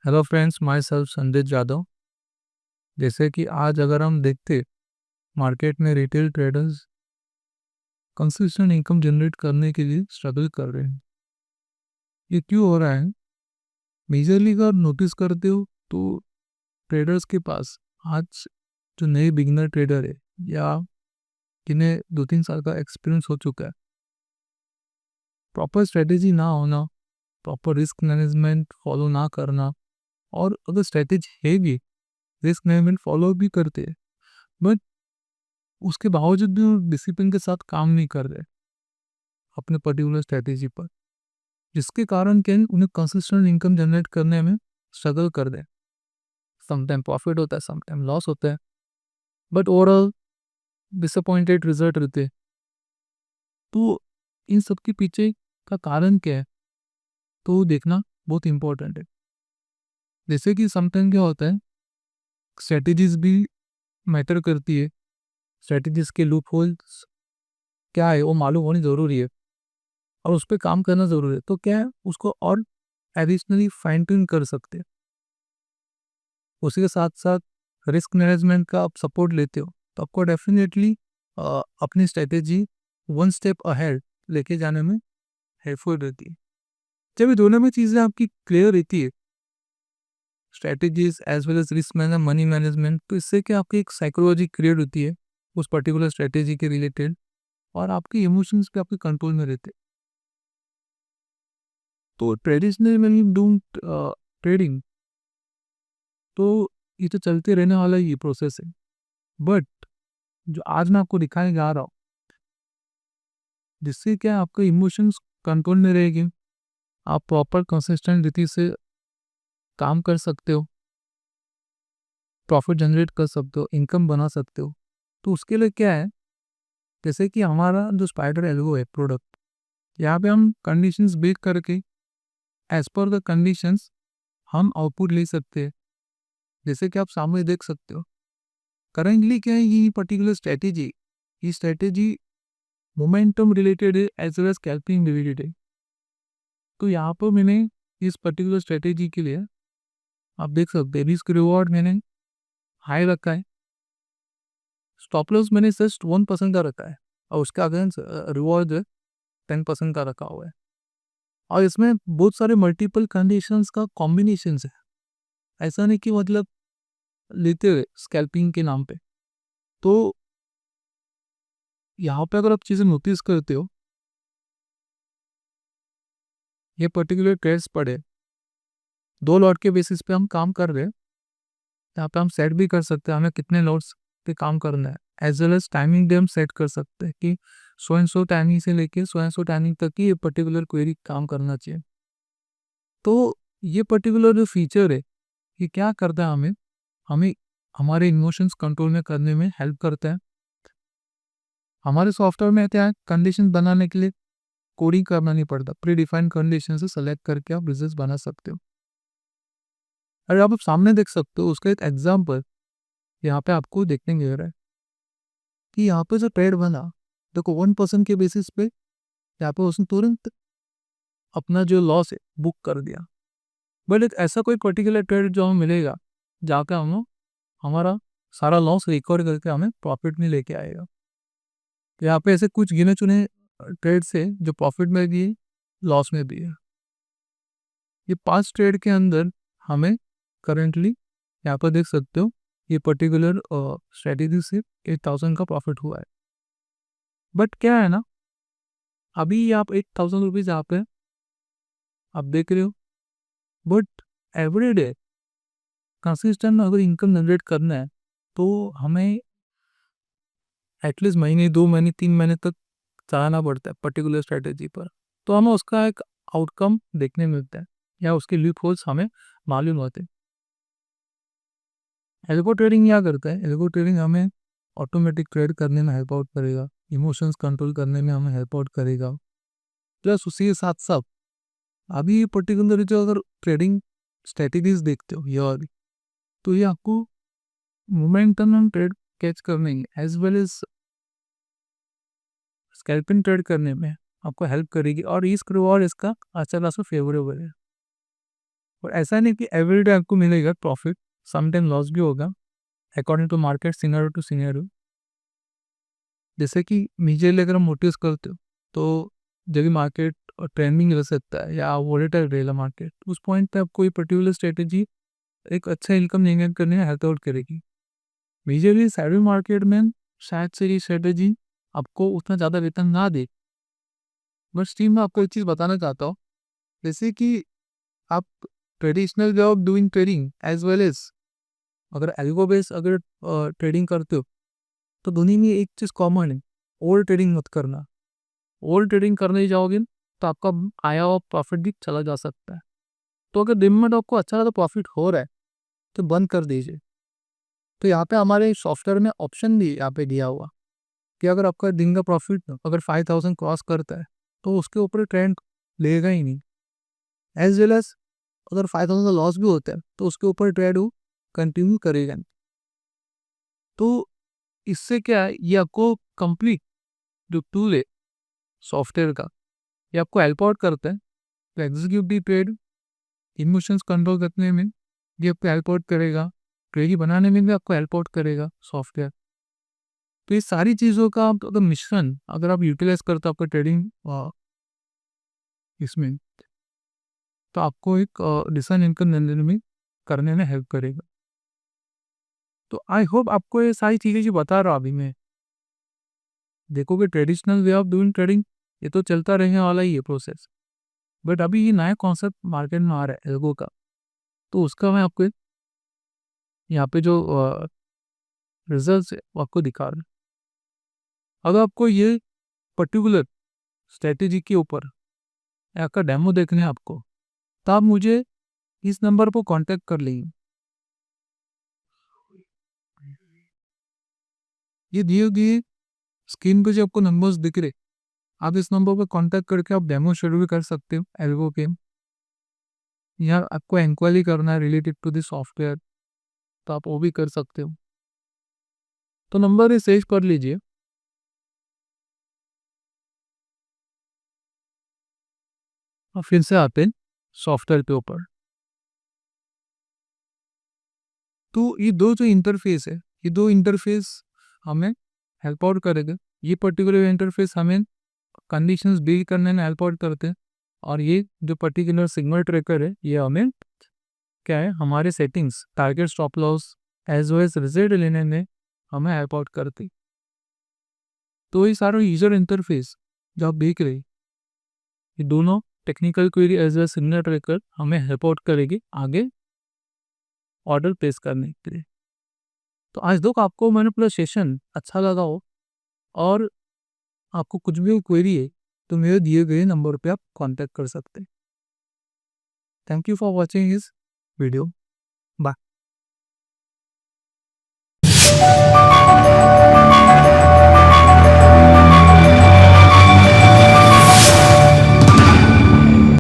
Hello friends, myself Sandit Jadhav. जैसे कि आज अगर हम देखते मार्केट में retail traders consistent income generate करने के लिए स्ट्रगल कर रहे हैं। ये क्यों हो रहा है? मेजरली अगर नोटिस करते हो तो ट्रेडर्स के पास आज जो नए बिगिनर ट्रेडर है या जिन्हें 2-3 साल का एक्सपीरियंस हो चुका है, प्रॉपर स्ट्रेटेजी ना होना, प्रॉपर रिस्क मैनेजमेंट फॉलो ना करना, और अगर स्ट्रेटेजी है भी, रिस्क मैनेजमेंट फॉलो भी करते हैं, बट उसके बावजूद भी वो डिसिप्लिन के साथ काम नहीं कर रहे अपने पर्टिकुलर स्ट्रेटेजी पर, जिसके कारण क्या है, उन्हें कंसिस्टेंट इनकम जनरेट करने में स्ट्रगल कर रहे हैं। समटाइम प्रॉफिट होता है, समटाइम लॉस होता है, बट ओवरऑल डिसअपॉइंटेड रिजल्ट रहते हैं। तो इन सब के पीछे का कारण क्या है, तो देखना बहुत इंपॉर्टेंट है। जैसे कि समटाइम क्या होता है, स्ट्रेटेजीज भी मैटर करती है। स्ट्रेटेजीज के लूप होल्स क्या है वो मालूम होनी ज़रूरी है, और उस पर काम करना ज़रूरी है। तो क्या है, उसको और एडिशनली फाइन ट्यून कर सकते हैं। उसी के साथ साथ रिस्क मैनेजमेंट का आप सपोर्ट लेते हो तो आपको डेफिनेटली अपनी स्ट्रेटेजी वन स्टेप अहेड लेके जाने में हेल्पफुल रहती है। जब ये दोनों में चीज़ें आपकी क्लियर रहती है, strategies as well as risk management, money management, तो इससे क्या आपकी एक साइकोलॉजी क्रिएट होती है उस पर्टिकुलर स्ट्रेटेजी के रिलेटेड, और आपके इमोशंस भी आपके कंट्रोल में रहते हैं। तो ट्रेडिशनल में डूम ट्रेडिंग, तो ये तो चलते रहने वाला ही प्रोसेस है। बट जो आज मैं आपको दिखाने जा रहा हूँ, जिससे क्या है, आपका इमोशंस कंट्रोल में रहेगी, आप प्रॉपर कंसिस्टेंट रीति से काम कर सकते हो, प्रॉफिट जनरेट कर सकते हो, इनकम बना सकते हो। तो उसके लिए क्या है, जैसे कि हमारा जो स्पाइडर एल्गो है प्रोडक्ट, यहाँ पे हम कंडीशंस बेक करके एज पर द कंडीशंस हम आउटपुट ले सकते हैं। जैसे कि आप सामने देख सकते हो, करेंटली क्या है, ये पर्टिकुलर स्ट्रेटेजी, ये स्ट्रेटेजी मोमेंटम रिलेटेड है as well as scalping related है। तो यहाँ पर मैंने इस पर्टिकुलर स्ट्रेटेजी के लिए आप देख सकते हैं, रिस्क रिवॉर्ड मैंने हाई रखा है, स्टॉप लॉस मैंने जस्ट 1% का रखा है, और उसका अगेंस्ट रिवॉर्ड 10% का रखा हुआ है। और इसमें बहुत सारे मल्टीपल कंडीशंस का कॉम्बिनेशन है, ऐसा नहीं कि मतलब लेते हुए स्कैल्पिंग के नाम पे। तो यहाँ पे अगर आप चीज़ें नोटिस करते हो, ये पर्टिकुलर ट्रेड्स पड़े 2 लॉट के बेसिस पे हम काम कर रहे हैं। यहाँ पे हम सेट भी कर सकते हैं हमें कितने लॉट्स पे काम करना है, एज वेल एज टाइमिंग भी हम सेट कर सकते हैं कि सो एंड सो टाइमिंग से लेके सो एंड सो टाइमिंग तक ही ये पर्टिकुलर क्वेरी काम करना चाहिए। तो ये पर्टिकुलर जो फीचर है, ये क्या करता है, हमें हमें हमारे इमोशंस कंट्रोल में करने में हेल्प करता है। हमारे सॉफ्टवेयर में क्या है, कंडीशन बनाने के लिए कोडिंग करना नहीं पड़ता, प्री डिफाइंड कंडीशन से सेलेक्ट करके आप बिजनेस बना सकते हो। अरे आप सामने देख सकते हो, उसका एक एग्जाम्पल यहाँ पे आपको देखने मिल रहा है कि यहाँ पे जो ट्रेड बना, देखो 1% के बेसिस पे यहाँ पे उसने तुरंत अपना जो लॉस है बुक कर दिया। बट एक ऐसा कोई पर्टिकुलर ट्रेड जो हमें मिलेगा, जाकर हम हमारा सारा लॉस रिकवर करके हमें प्रॉफिट में लेके आएगा। तो यहाँ पे ऐसे कुछ गिने चुने ट्रेड्स है जो प्रॉफिट में भी है, लॉस में भी है। ये 5 ट्रेड के अंदर हमें करेंटली यहाँ पर देख सकते हो, ये पर्टिकुलर स्ट्रेटेजी से 8,000 का प्रॉफिट हुआ है। बट क्या है ना, अभी आप 8,000 रुपीज़ यहाँ पे आप देख रहे हो, बट एवरी डे कंसिस्टेंट अगर इनकम जनरेट करना है, तो हमें एटलीस्ट महीने, 2 महीने, 3 महीने तक चलाना पड़ता है पर्टिकुलर स्ट्रेटेजी पर। तो हमें उसका एक आउटकम देखने मिलता है, या उसके लूप होल्स हमें मालूम होते हैं। एल्गो ट्रेडिंग क्या करता है, एल्गो ट्रेडिंग हमें ऑटोमेटिक ट्रेड करने में हेल्प आउट करेगा, इमोशंस कंट्रोल करने में हमें हेल्प आउट करेगा। प्लस उसी के साथ साथ अभी पर्टिकुलर जो अगर ट्रेडिंग स्ट्रेटेजीज देखते हो ये वाली, तो ये आपको मोमेंटम एंड ट्रेड कैच करने में as well as scalping trade करने में आपको हेल्प करेगी, और रिस्क रिवॉर्ड इसका अच्छा खासा फेवरेबल है। और ऐसा नहीं कि एवरीडे आपको मिलेगा प्रॉफिट, समटाइम लॉस भी होगा according to market scenario to scenario. जैसे कि मेजरली अगर हम नोटिस करते हो तो जब भी मार्केट ट्रेंडिंग रह सकता है या वोलेटाइल रहेगा मार्केट, उस पॉइंट पे आप कोई पर्टिकुलर स्ट्रेटेजी एक अच्छा इनकम जनरेट करने में हेल्प आउट करेगी। मेजरली सैलरी मार्केट में शायद से ये स्ट्रेटेजी आपको उतना ज़्यादा वेतन ना दे, बट स्टीम में आपको एक चीज़ बताना चाहता हूँ। जैसे कि आप traditional way of doing trading as well as अगर एल्गो बेस अगर ट्रेडिंग करते हो तो दोनों में एक चीज़ कॉमन है, ओवर ट्रेडिंग मत करना। ओवर ट्रेडिंग करने जाओगे तो आपका आया हुआ प्रॉफिट भी चला जा सकता है। तो अगर दिन में आपको अच्छा ज़्यादा प्रॉफिट हो रहा है तो बंद कर दीजिए। तो यहाँ पे हमारे सॉफ्टवेयर में ऑप्शन भी यहाँ पे दिया हुआ कि अगर आपका दिन का प्रॉफिट अगर 5000 क्रॉस करता है तो उसके ऊपर ट्रेंड लेगा ही नहीं। एज वेल एज अगर 5000 का लॉस भी होता है तो उसके ऊपर ट्रेड वो कंटिन्यू करेगा नहीं। तो इससे क्या है, ये आपको कंप्लीट जो टूल है सॉफ्टवेयर का, ये आपको हेल्प आउट करता है तो एग्जीक्यूट दी ट्रेड, इमोशंस कंट्रोल करने में ये आपको हेल्प आउट करेगा, ट्रेडी बनाने में भी आपको हेल्प आउट करेगा सॉफ्टवेयर। तो ये सारी चीज़ों का आप अगर मिश्रण अगर आप यूटिलाइज करते हो आपका ट्रेडिंग इसमें, तो आपको एक डिसेंट इनकम जनरेट में करने में हेल्प करेगा। तो आई होप आपको ये सारी चीज़ें जो बता रहा हूँ अभी मैं, देखोगे traditional way of doing trading ये तो चलता रहने वाला ही है प्रोसेस, बट अभी ये नया कॉन्सेप्ट मार्केट में आ रहा है एल्गो का, तो उसका मैं आपको यहाँ पे जो रिजल्ट है वो आपको दिखा रहा हूँ। अगर आपको ये पर्टिकुलर स्ट्रेटेजी के ऊपर आपका डेमो देखना है आपको, तो आप मुझे इस नंबर पर कांटेक्ट कर लीजिए। ये दिए गए स्क्रीन पे जो आपको नंबर्स दिख रहे, आप इस नंबर पर कांटेक्ट करके आप डेमो शुरू भी कर सकते हो एल्गो के, या आपको इंक्वायरी करना है रिलेटेड टू द सॉफ्टवेयर तो आप वो भी कर सकते हो। तो नंबर ये सेव कर लीजिए। और फिर से आते हैं सॉफ्टवेयर के ऊपर। तो ये दो जो इंटरफेस है, ये दो इंटरफेस हमें हेल्प आउट करेगा। ये पर्टिकुलर इंटरफेस हमें कंडीशंस डील करने में हेल्प आउट करते हैं, और ये जो पर्टिकुलर सिग्नल ट्रैकर है ये हमें क्या है हमारे settings target stop loss as well as result लेने में हमें हेल्प आउट करती। तो ये सारा यूजर इंटरफेस जो आप देख रहे, ये दोनों technical query as well signal tracker हमें हेल्प आउट करेगी आगे ऑर्डर प्लेस करने के लिए। तो आज तक आपको मैंने पूरा सेशन अच्छा लगा हो और आपको कुछ भी क्वेरी है तो मेरे दिए गए नंबर पे आप कांटेक्ट कर सकते हैं। Thank you for watching this video. Bye.